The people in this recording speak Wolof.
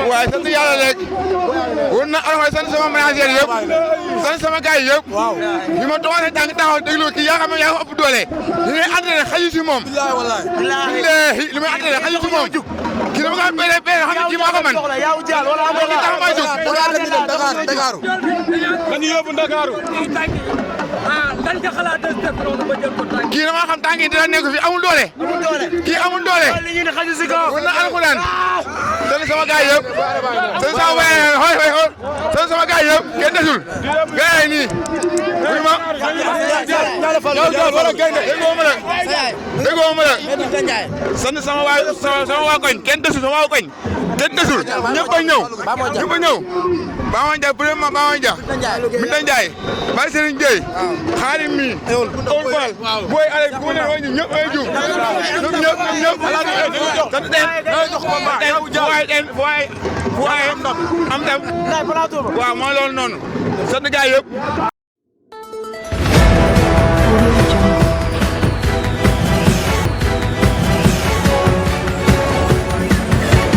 waaye sant yàlla rek wër na alxames sant sama manager yëpp sant sama gars yi yëpp ñu ma toogee tànk taxaw déglu kii yaa xam ne yaa ko ëpp doole li ngay entraîné xaju si moom li may entraîné xaju si moom kii dama kaa péré péré xam ne kii maa ko man kii tax maa jóg Dakar dañu yóbbu Dakar lan nga xalaat def noonu ba jël ko tànk kii dama xam tànk yi dina nekk fi amul doole kii amul doole wër na alxuraan sant sama gars yëpp sant sama waay xool sant sama gars yëpp kenn desul gars yi nii wuy ma déggoo ma la sant sama waa koñ kenn desul sama waa koñ kenn desul ñëpp a ñëw ñëpp a ñëw Bama Ndiaye vraiment Bama Ndiaye Binta Ndiaye Baye Serigne Gueye Xaadim mi Oul Fall booy ale bu ne way ñëpp ay jum ñëpp sant den fu waay am dem waaw moo loolu noonu sant gaay yëpp